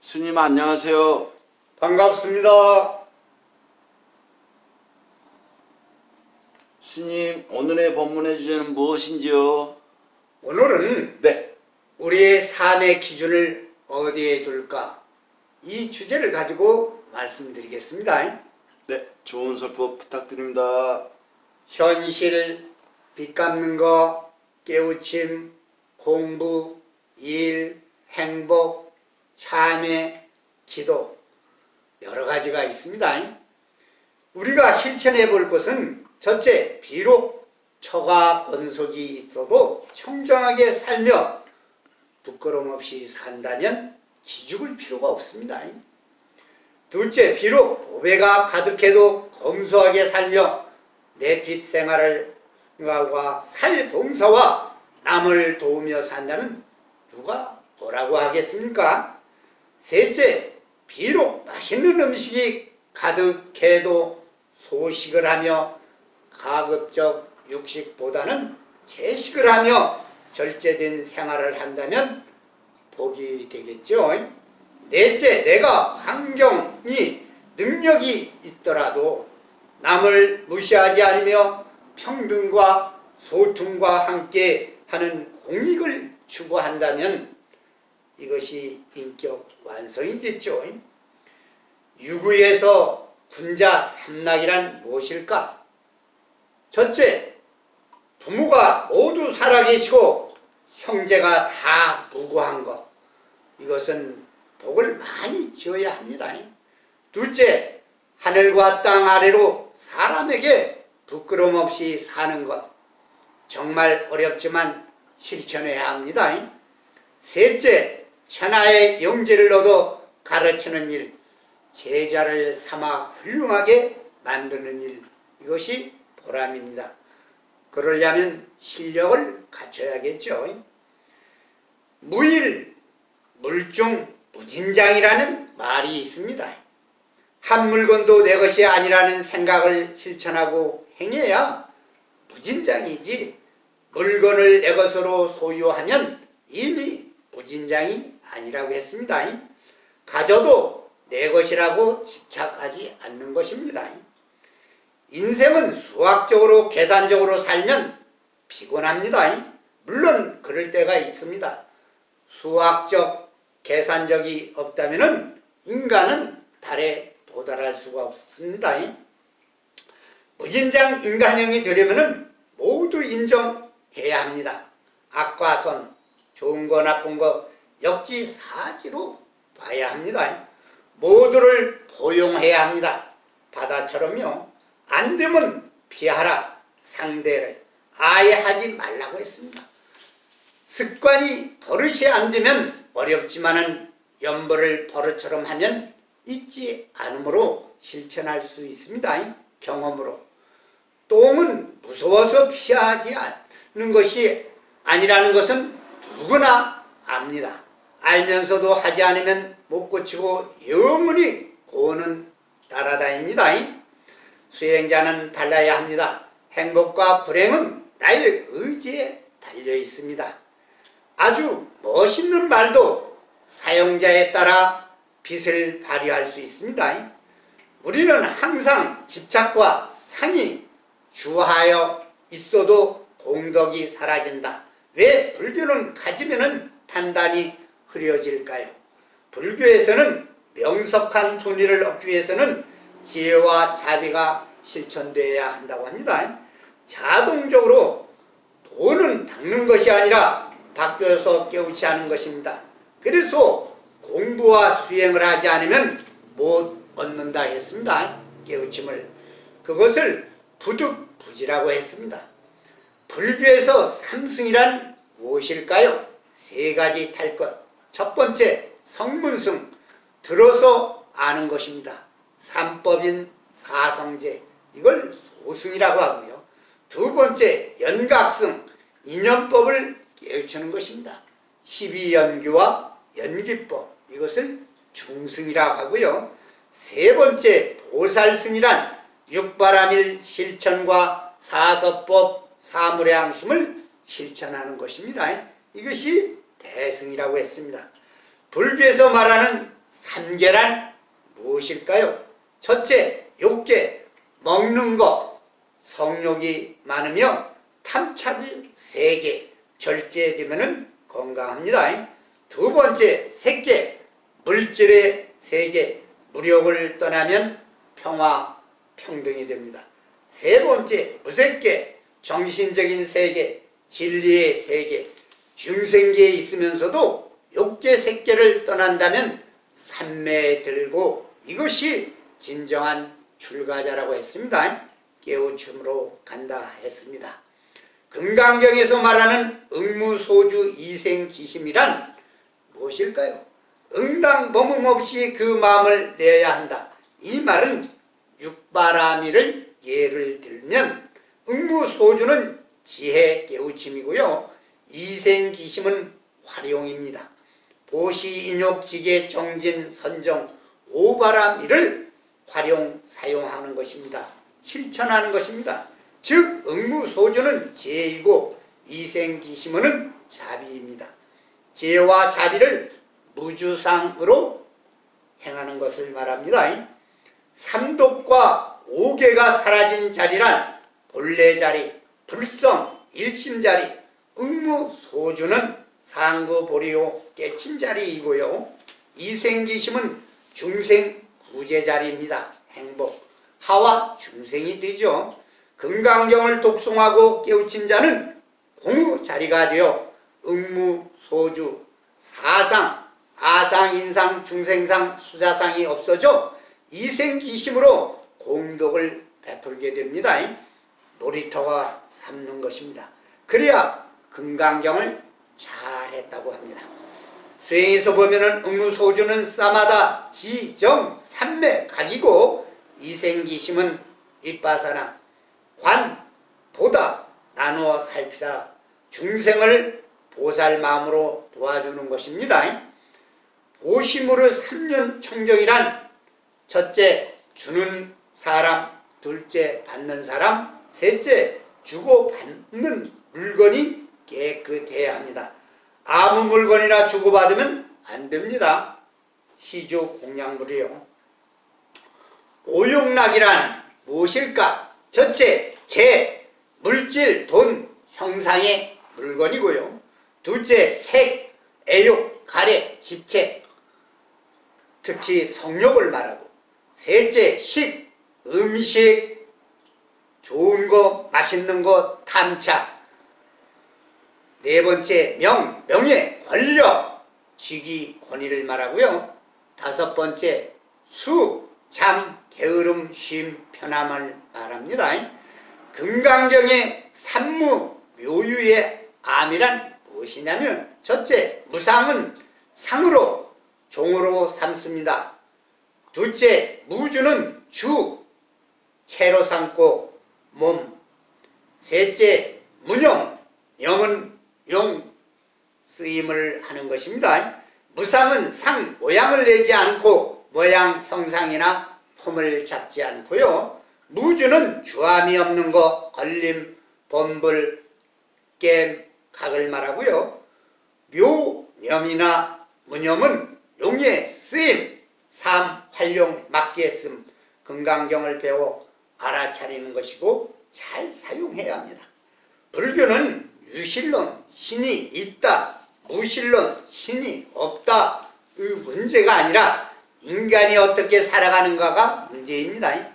스님 안녕하세요. 반갑습니다. 스님, 오늘의 법문의 주제는 무엇인지요? 오늘은 네. 우리의 삶의 기준을 어디에 둘까? 이 주제를 가지고 말씀드리겠습니다. 네, 좋은 설법 부탁드립니다. 현실, 빚 갚는 거, 깨우침, 공부, 일, 행복, 참회, 기도 여러 가지가 있습니다. 우리가 실천해 볼 것은 첫째, 비록 처가 번속이 있어도 청정하게 살며 부끄럼 없이 산다면 기죽을 필요가 없습니다. 둘째, 비록 보배가 가득해도 검소하게 살며 내 빚 생활과 사회봉사와 남을 도우며 산다면 누가 뭐라고 하겠습니까? 셋째, 비록 맛있는 음식이 가득해도 소식을 하며 가급적 육식보다는 채식을 하며 절제된 생활을 한다면 복이 되겠죠. 넷째, 내가 환경이 능력이 있더라도 남을 무시하지 않으며 평등과 소통과 함께 하는 공익을 추구한다면 이것이 인격 완성이겠죠. 유구에서 군자 삼락이란 무엇일까? 첫째, 부모가 모두 살아계시고 형제가 다 무고한 것. 이것은 복을 많이 지어야 합니다. 둘째, 하늘과 땅 아래로 사람에게 부끄럼 없이 사는 것. 정말 어렵지만 실천해야 합니다. 셋째, 천하의 영재를 얻어 가르치는 일, 제자를 삼아 훌륭하게 만드는 일, 이것이 보람입니다. 그러려면 실력을 갖춰야겠죠. 무일, 물중, 무진장이라는 말이 있습니다. 한 물건도 내 것이 아니라는 생각을 실천하고 행해야 무진장이지, 물건을 내 것으로 소유하면 이미 무진장이 아니라고 했습니다. 가져도 내 것이라고 집착하지 않는 것입니다. 인생은 수학적으로 계산적으로 살면 피곤합니다. 물론 그럴 때가 있습니다. 수학적 계산적이 없다면 인간은 달에 도달할 수가 없습니다. 무진장 인간형이 되려면 모두 인정해야 합니다. 악과 선, 좋은 거 나쁜 거 역지사지로 봐야 합니다. 모두를 포용해야 합니다. 바다처럼요. 안 되면 피하라. 상대를 아예 하지 말라고 했습니다. 습관이 버릇이 안 되면 어렵지만은 연보를 버릇처럼 하면 잊지 않으므로 실천할 수 있습니다. 경험으로. 똥은 무서워서 피하지 않는 것이 아니라는 것은 누구나 압니다. 알면서도 하지 않으면 못 고치고 영원히 고는 따라다닙니다. 수행자는 달라야 합니다. 행복과 불행은 나의 의지에 달려 있습니다. 아주 멋있는 말도 사용자에 따라 빛을 발휘할 수 있습니다. 우리는 항상 집착과 상이 주하여 있어도 공덕이 사라진다. 왜 불교는 가지면은 판단이 흐려질까요? 불교에서는 명석한 존의를 얻기 위해서는 지혜와 자비가 실천되어야 한다고 합니다. 자동적으로 돈은 닦는 것이 아니라 바뀌어서 깨우치 하는 것입니다. 그래서 공부와 수행을 하지 않으면 못 얻는다 했습니다. 깨우침을. 그것을 부득부지라고 했습니다. 불교에서 삼승이란 무엇일까요? 세 가지 탈 것. 첫 번째, 성문승, 들어서 아는 것입니다. 삼법인 사성제, 이걸 소승이라고 하고요. 두 번째, 연각승, 인연법을 깨우치는 것입니다. 십이연기와 연기법, 이것을 중승이라고 하고요. 세 번째, 보살승이란 육바라밀 실천과 사서법, 사무량심을 실천하는 것입니다. 이것이 대승이라고 했습니다. 불교에서 말하는 삼계란 무엇일까요? 첫째, 욕계, 먹는 것, 성욕이 많으며 탐착이 세게, 절제되면 건강합니다. 두 번째, 색계, 물질의 세계, 무력을 떠나면 평화, 평등이 됩니다. 세 번째, 무색계, 정신적인 세계, 진리의 세계, 중생계에 있으면서도 욕계, 색계를 떠난다면 삼매에 들고 이것이 진정한 출가자라고 했습니다. 깨우침으로 간다 했습니다. 금강경에서 말하는 응무소주 이생기심이란 무엇일까요? 응당범응 없이 그 마음을 내야 한다. 이 말은 육바라미를 예를 들면 응무소주는 지혜 깨우침이고요. 이생기심은 활용입니다. 보시인욕지계 정진 선정 오바라미를 활용 사용하는 것입니다. 실천하는 것입니다. 즉 응무소주는 제이고 이생기심은 자비입니다. 제와 자비를 무주상으로 행하는 것을 말합니다. 삼독과 오계가 사라진 자리란 본래 자리, 불성, 일심 자리, 응무소주는 상구보리요 깨친 자리이고요. 이생기심은 중생 구제 자리입니다. 행복, 하와 중생이 되죠. 금강경을 독송하고 깨우친 자는 공의 자리가 되어 응무소주, 사상, 아상, 인상, 중생상, 수자상이 없어져 이생기심으로 공덕을 베풀게 됩니다. 놀이터가 삼는 것입니다. 그래야 금강경을 잘했다고 합니다. 수행에서 보면은 응무소주는 싸마다 지정 삼매 각이고 이생기심은 윗바사나 관 보다 나누어 살피다 중생을 보살 마음으로 도와주는 것입니다. 보심으로 3년 청정이란 첫째 주는 사람, 둘째 받는 사람, 셋째 주고 받는 물건이 깨끗해야 합니다. 아무 물건이나 주고받으면 안 됩니다. 시주 공양물이요. 오용락이란 무엇일까? 첫째, 재, 물질, 돈, 형상의 물건이고요. 둘째, 색, 애욕, 가래, 집체, 특히 성욕을 말하고. 셋째, 식, 음식, 좋은 거, 맛있는 거, 탐착. 네 번째, 명예, 권력, 직위, 권위를 말하고요. 다섯 번째, 수, 잠, 게으름, 쉼, 편함을 말합니다. 금강경의 삼무, 묘유의 암이란 무엇이냐면 첫째, 무상은 상으로, 종으로 삼습니다. 둘째, 무주는 주, 채로 삼고 몸. 셋째, 무념, 영은 용, 쓰임을 하는 것입니다. 무상은 상, 모양을 내지 않고 모양, 형상이나 폼을 잡지 않고요. 무주는 주함이 없는 거, 걸림, 범불, 깸, 각을 말하고요. 묘념이나 무념은 용의 쓰임, 삶, 활용, 맞게 쓴 금강경을 배워 알아차리는 것이고 잘 사용해야 합니다. 불교는 유실론, 신이 있다, 무실론, 신이 없다 이 문제가 아니라 인간이 어떻게 살아가는가가 문제입니다.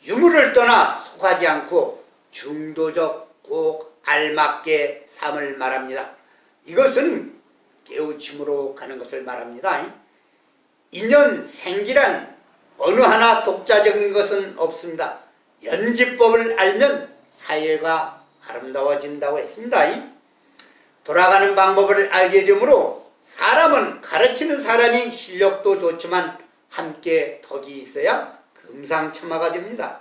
유무를 떠나 속하지 않고 중도적 꼭 알맞게 삶을 말합니다. 이것은 깨우침으로 가는 것을 말합니다. 인연 생기란 어느 하나 독자적인 것은 없습니다. 연기법을 알면 사회가 아름다워진다고 했습니다. 돌아가는 방법을 알게 되므로 사람은 가르치는 사람이 실력도 좋지만 함께 덕이 있어야 금상첨화가 됩니다.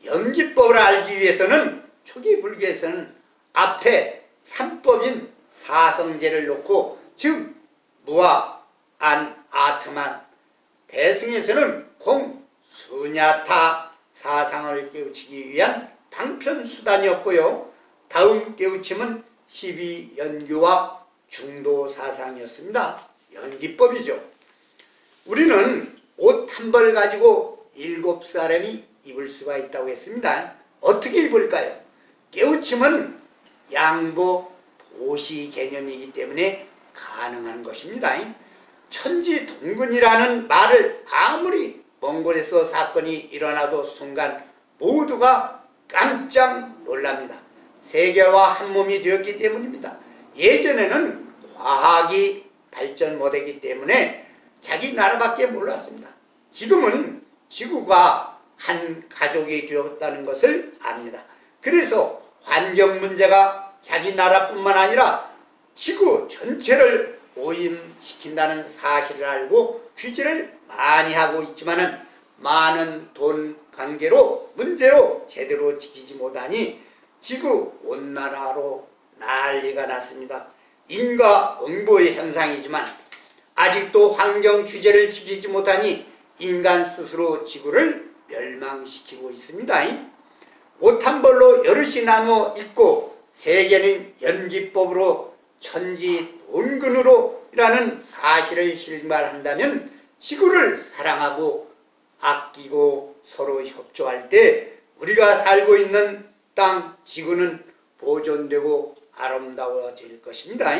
연기법을 알기 위해서는 초기 불교에서는 앞에 삼법인 사성제를 놓고 즉 무아, 안, 아트만, 대승에서는 공, 수냐타, 사상을 깨우치기 위한 방편수단이었고요. 다음 깨우침은 12연교와 중도사상이었습니다. 연기법이죠. 우리는 한 벌 가지고 7사람이 입을 수가 있다고 했습니다. 어떻게 입을까요? 깨우침은 양보, 보시 개념이기 때문에 가능한 것입니다. 천지동근이라는 말을 아무리 먼 곳에서 사건이 일어나도 순간 모두가 깜짝 놀랍니다. 세계와 한 몸이 되었기 때문입니다. 예전에는 과학이 발전 못했기 때문에 자기 나라밖에 몰랐습니다. 지금은 지구가 한 가족이 되었다는 것을 압니다. 그래서 환경 문제가 자기 나라뿐만 아니라 지구 전체를 오염시킨다는 사실을 알고 규제를 많이 하고 있지만은 많은 돈 관계로 문제로 제대로 지키지 못하니 지구 온난화로 난리가 났습니다. 인과응보의 현상이지만 아직도 환경 규제를 지키지 못하니 인간 스스로 지구를 멸망시키고 있습니다. 옷 한 벌로 여럿이 나누어 입고 세계는 연기법으로 천지돈근으로 라는 사실을 실말한다면 지구를 사랑하고 아끼고 서로 협조할 때 우리가 살고 있는 땅 지구는 보존되고 아름다워질 것입니다.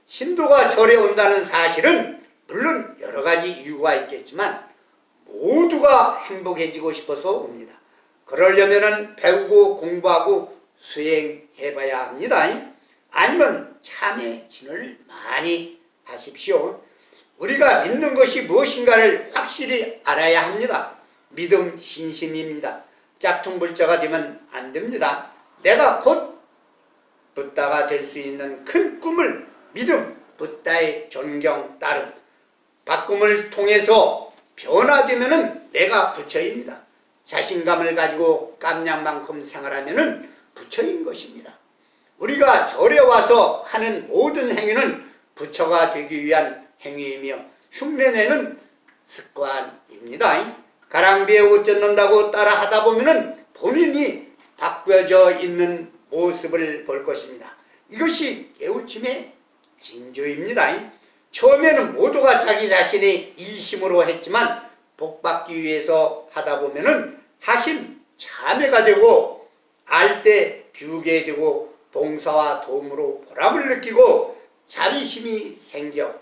신도가 절에 온다는 사실은 물론 여러가지 이유가 있겠지만 모두가 행복해지고 싶어서 옵니다. 그러려면 배우고 공부하고 수행해봐야 합니다. 아니면 참회 진을 많이 하십시오. 우리가 믿는 것이 무엇인가를 확실히 알아야 합니다. 믿음 신심입니다. 짝퉁불자가 되면 안 됩니다. 내가 곧 붓다가 될 수 있는 큰 꿈을 믿음, 붓다의 존경, 따름, 바꿈을 통해서 변화되면 내가 부처입니다. 자신감을 가지고 깜냥만큼 생활하면 부처인 것입니다. 우리가 절에 와서 하는 모든 행위는 부처가 되기 위한 행위이며 흉내내는 습관입니다. 가랑비에 옷 젖는다고 따라 하다 보면 본인이 바꾸어져 있는 모습을 볼 것입니다. 이것이 깨우침의 징조입니다. 처음에는 모두가 자기 자신의 이심으로 했지만 복받기 위해서 하다 보면 하심, 참회가 되고 알 때 규게 되고 봉사와 도움으로 보람을 느끼고 자비심이 생겨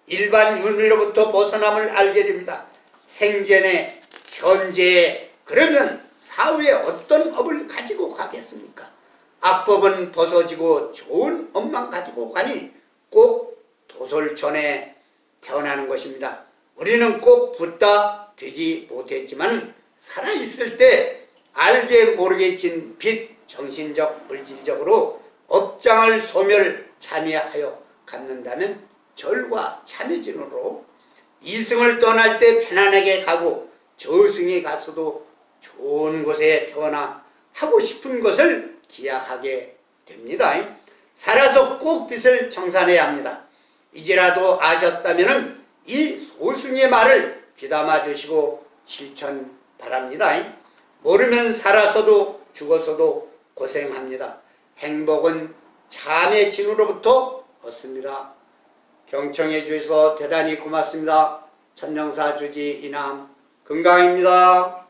일반 윤리로부터 벗어남을 알게 됩니다. 생전에 현재에 그러면 사후에 어떤 업을 가지고 가겠습니까? 악법은 벗어지고 좋은 업만 가지고 가니 꼭 도솔천에 태어나는 것입니다. 우리는 꼭 붓다 되지 못했지만 살아있을 때 알게 모르게 진 빛, 정신적, 물질적으로 업장을 소멸 참여하여 갖는다면 절과 참여진으로 이승을 떠날 때 편안하게 가고 저승에 가서도 좋은 곳에 태어나 하고 싶은 것을 기약하게 됩니다. 살아서 꼭 빛을 청산해야 합니다. 이제라도 아셨다면 이 소승의 말을 귀담아 주시고 실천 바랍니다. 모르면 살아서도 죽어서도 고생합니다. 행복은 참의 진으로부터 얻습니다. 경청해 주셔서 대단히 고맙습니다. 천명사 주지 이남 금강입니다.